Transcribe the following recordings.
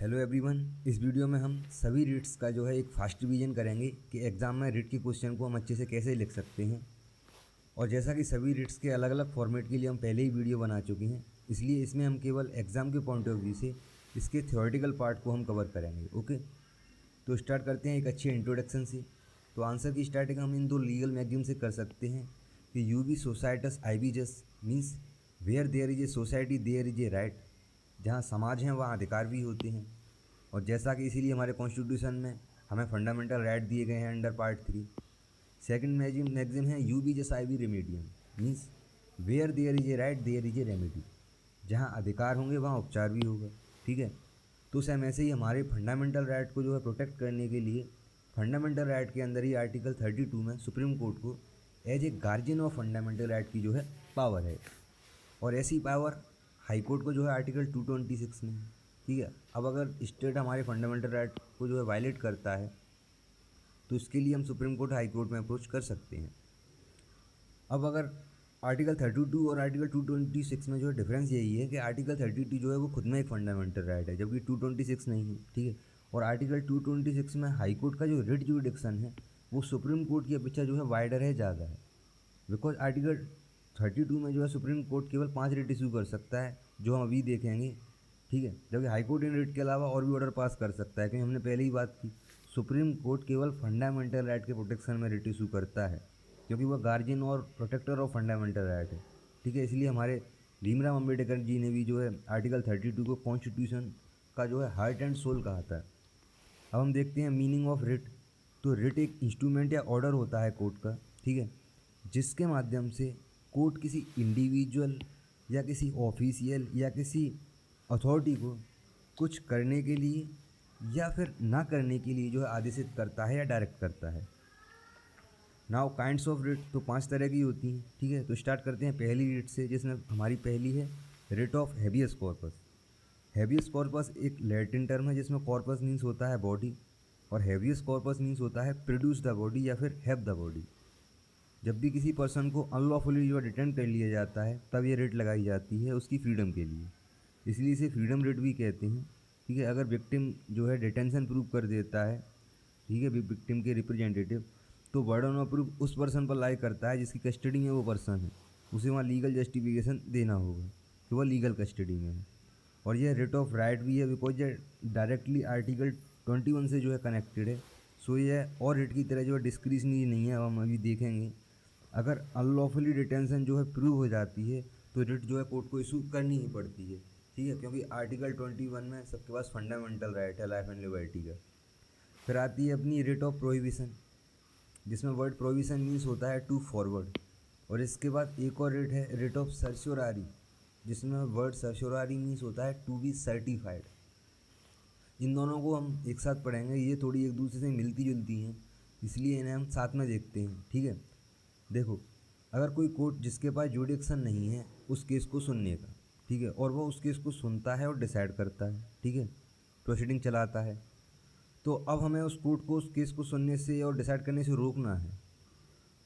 Hello everyone. इस video में हम सभी रिट्स का जो है एक फास्ट रिवीजन करेंगे कि एग्ज़ाम में रिट के क्वेश्चन को हम अच्छे से कैसे लिख सकते हैं। और जैसा कि सभी रिट्स के अलग अलग फॉर्मेट के लिए हम पहले ही वीडियो बना चुके हैं, इसलिए इसमें हम केवल एग्ज़ाम के पॉइंट ऑफ व्यू से इसके थ्योरेटिकल पार्ट को हम कवर करेंगे। ओके, तो स्टार्ट करते हैं एक अच्छे इंट्रोडक्शन से। तो आंसर की स्टार्टिंग हम इन दो लीगल मैगजीम से कर सकते हैं कि यू बी सोसाइटस आई बी जस means where there is a society there is a right. जहाँ समाज है वहाँ अधिकार भी होते हैं। और जैसा कि इसीलिए हमारे कॉन्स्टिट्यूशन में हमें फंडामेंटल राइट दिए गए हैं अंडर पार्ट 3। सेकंड मैगजीम है यू बी जस आई बी रेमेडियम means where there is a right there is a remedy. जहाँ अधिकार होंगे वहाँ उपचार भी होगा। ठीक है, तो सेम ऐसे ही हमारे फंडामेंटल राइट को जो है प्रोटेक्ट करने के लिए फंडामेंटल राइट के अंदर ही आर्टिकल 32 में सुप्रीम कोर्ट को as a guardian of fundamental right की जो है पावर है। और ऐसी पावर हाई कोर्ट को जो है आर्टिकल 226 में है। ठीक है, अब अगर स्टेट हमारे फंडामेंटल राइट को जो है वायलेट करता है तो इसके लिए हम सुप्रीम कोर्ट हाई कोर्ट में अप्रोच कर सकते हैं। अब अगर आर्टिकल 32 और आर्टिकल 226 में जो है डिफरेंस यही है कि आर्टिकल 32 जो है वो खुद में एक फंडामेंटल राइट है जबकि 226 नहीं है। ठीक है, और आर्टिकल 226 में हाई कोर्ट का जो रिट जुरिडिक्शन है वो सुप्रीम कोर्ट की अपेक्षा जो है वाइडर है, ज़्यादा है। बिकॉज आर्टिकल 32 में जो है सुप्रीम कोर्ट केवल 5 रिट इशू कर सकता है, जो हम अभी देखेंगे। ठीक है, जबकि हाई कोर्ट इन रिट के अलावा और भी ऑर्डर पास कर सकता है, क्योंकि हमने पहले ही बात की सुप्रीम कोर्ट केवल फंडामेंटल राइट के प्रोटेक्शन में रिट इशू करता है, क्योंकि वह गार्जियन और प्रोटेक्टर ऑफ फंडामेंटल राइट है। ठीक है, इसलिए हमारे भीमराव अम्बेडकर जी ने भी जो है आर्टिकल 32 को कॉन्स्टिट्यूशन का जो है हार्ट एंड सोल कहा था। अब हम देखते हैं मीनिंग ऑफ रिट। तो रिट एक इंस्ट्रूमेंट या ऑर्डर होता है कोर्ट का, ठीक है, जिसके माध्यम से कोर्ट किसी इंडिविजुअल या किसी ऑफिशियल या किसी अथॉरिटी को कुछ करने के लिए या फिर ना करने के लिए जो है आदेशित करता है या डायरेक्ट करता है। नाउ काइंड्स ऑफ रिट तो 5 तरह की होती हैं। ठीक है, तो स्टार्ट करते हैं पहली रिट से, जिसमें हमारी पहली है writ of habeas corpus. Habeas corpus एक लैटिन टर्म है जिसमें कॉर्पस मीन्स होता है बॉडी और हेबियस कॉर्पस मीन्स होता है प्रोड्यूस द बॉडी या फिर हैव द बॉडी। जब भी किसी पर्सन को अनलॉफुली जो डिटेन कर लिया जाता है तब ये रिट लगाई जाती है उसकी फ्रीडम के लिए, इसलिए इसे फ्रीडम रिट भी कहते हैं। ठीक है, अगर विक्टिम जो है डिटेंशन प्रूव कर देता है, ठीक है, विक्टिम के रिप्रेजेंटेटिव, तो बर्डन ऑफ प्रूफ उस पर्सन पर लाई करता है जिसकी कस्टडी में वो पर्सन है। उसे वहाँ लीगल जस्टिफिकेशन देना होगा कि वह लीगल कस्टडी में है। और यह रिट ऑफ राइट भी है बिकॉज ये डायरेक्टली आर्टिकल 21 से जो है कनेक्टेड है। सो यह और रिट की तरह जो है डिस्क्रिशनरी नहीं है, हम अभी देखेंगे। अगर अनलॉफुली डिटेंशन जो है प्रूव हो जाती है तो रिट जो है कोर्ट को इशू करनी ही पड़ती है। ठीक है, क्योंकि आर्टिकल 21 में सबके पास फंडामेंटल राइट है लाइफ एंड लिबर्टी का। फिर आती है अपनी रिट ऑफ प्रोहिबिशन, जिसमें वर्ड प्रोहिबिशन मीन्स होता है टू फॉरवर्ड। और इसके बाद एक और रिट है रिट ऑफ सर्च्योरारी, जिसमें वर्ड सर्च्योरारी मीन्स होता है टू बी सर्टिफाइड। इन दोनों को हम एक साथ पढ़ेंगे, ये थोड़ी एक दूसरे से मिलती जुलती हैं, इसलिए इन्हें हम साथ में देखते हैं। ठीक है, देखो, अगर कोई कोर्ट जिसके पास जुडिक्शन नहीं है उस केस को सुनने का, ठीक है, और वो उस केस को सुनता है और डिसाइड करता है, ठीक है, प्रोसीडिंग चलाता है, तो अब हमें उस कोर्ट को उस केस को सुनने से और डिसाइड करने से रोकना है।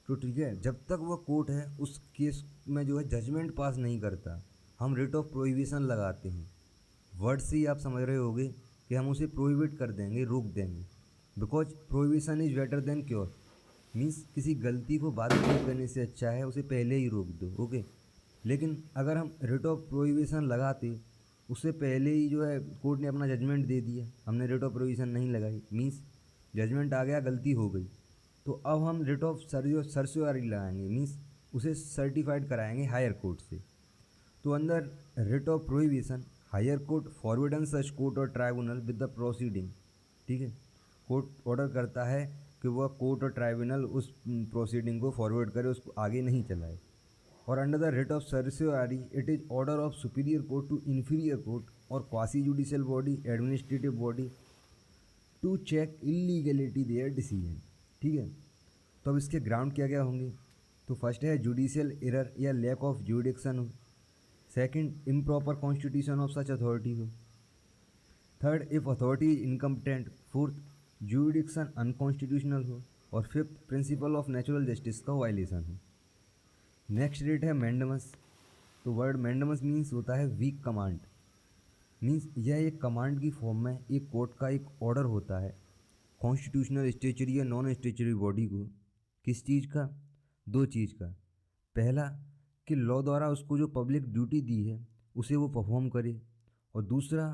तो ठीक है, जब तक वह कोर्ट है उस केस में जो है जजमेंट पास नहीं करता, हम रिट ऑफ प्रोहिबिशन लगाते हैं। वर्ड से ही आप समझ रहे होगे कि हम उसे प्रोहिबिट कर देंगे, रोक देंगे। Because prohibition is better than cure, means किसी गलती को बाद में करने से अच्छा है उसे पहले ही रोक दो। ओके, लेकिन अगर हम रिट ऑफ प्रोहिबिशन लगाते, उससे पहले ही जो है कोर्ट ने अपना जजमेंट दे दिया, हमने रिट ऑफ प्रोहिबिशन नहीं लगाई, मीन्स जजमेंट आ गया, गलती हो गई, तो अब हम रिट ऑफ सर्च्योरारी लगाएंगे, मीन्स उसे सर्टिफाइड कराएंगे हायर कोर्ट से। तो अंदर writ of prohibition higher court forbidding such court और ट्राइब्यूनल विद द प्रोसीडिंग। ठीक है, कोर्ट ऑर्डर करता है कि वह कोर्ट और ट्राइब्यूनल उस प्रोसीडिंग को फॉरवर्ड करे, उसको आगे नहीं चलाए। और under the writ of certiorari it is order of superior court to inferior court और quasi judicial body administrative body to check illegality their decision. ठीक है, तो अब इसके ग्राउंड क्या क्या होंगे? तो फर्स्ट है जुडिशियल एरर या लैक ऑफ जुडिक्शन हो। Second, improper constitution of such authority हो। Third, if authority is incompetent. Fourth, jurisdiction unconstitutional हो। और fifth, principle of natural justice का वायलेशन हो। नेक्स्ट रेट है मैंडमस। तो वर्ड मैंडमस मीन्स होता है वीक कमांड। मीन्स यह एक कमांड की फॉर्म में एक कोर्ट का एक ऑर्डर होता है कॉन्स्टिट्यूशनल स्टेचुरी या नॉन स्टेचुरी बॉडी को। किस चीज़ का? दो चीज़ का। पहला कि लॉ द्वारा उसको जो पब्लिक ड्यूटी दी है उसे वो परफॉर्म करे, और दूसरा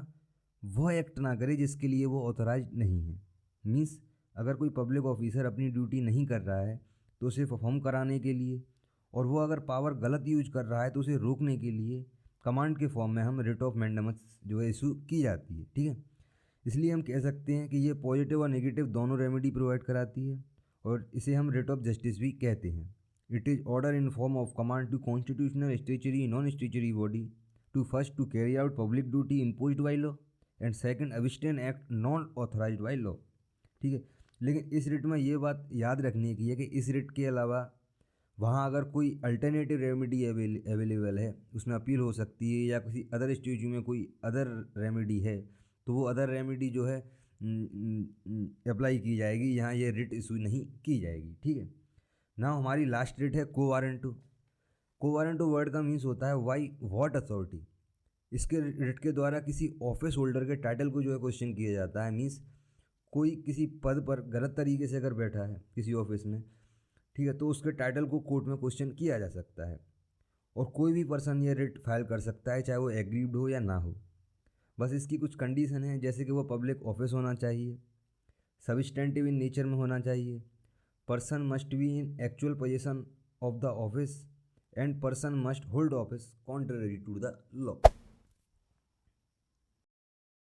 वह एक्ट ना करे जिसके लिए वो ऑथराइज नहीं है। मीन्स अगर कोई पब्लिक ऑफिसर अपनी ड्यूटी नहीं कर रहा है तो उसे परफॉर्म कराने के लिए, और वो अगर पावर गलत यूज कर रहा है तो उसे रोकने के लिए कमांड के फॉर्म में हम रिट ऑफ मैंडेमस जो है इशू की जाती है। ठीक है, इसलिए हम कह सकते हैं कि ये पॉजिटिव और नेगेटिव दोनों रेमेडी प्रोवाइड कराती है, और इसे हम रिट ऑफ जस्टिस भी कहते हैं। It is order in form of command to constitutional statutory non statutory body to first to carry out public duty imposed by law and second abstain act non authorized by law. ठीक है, लेकिन इस writ में ये बात याद रखने की है कि इस रिट के अलावा वहाँ अगर कोई अल्टरनेटिव रेमेडी अवेलेबल है, उसमें अपील हो सकती है, या किसी अदर स्टेज में कोई अदर रेमेडी है तो वो अदर रेमेडी जो है अप्लाई की जाएगी, यहाँ ये रिट इशू नहीं की जाएगी। ठीक है, ना हमारी लास्ट रिट है को वारंटू। को वारंटू वर्ड का मीन्स होता है वाई व्हाट अथॉरिटी। इसके रिट के द्वारा किसी ऑफिस होल्डर के टाइटल को जो है क्वेश्चन किया जाता है। मीन्स कोई किसी पद पर गलत तरीके से अगर बैठा है किसी ऑफिस में, ठीक है, तो उसके टाइटल को कोर्ट में क्वेश्चन किया जा सकता है, और कोई भी पर्सन ये रिट फाइल कर सकता है, चाहे वो एग्रीव्ड हो या ना हो। बस इसकी कुछ कंडीशन है, जैसे कि वो पब्लिक ऑफिस होना चाहिए, सब्सटेंटिव इन नेचर में होना चाहिए, person must be in actual position of the office, and person must hold office contrary to the law.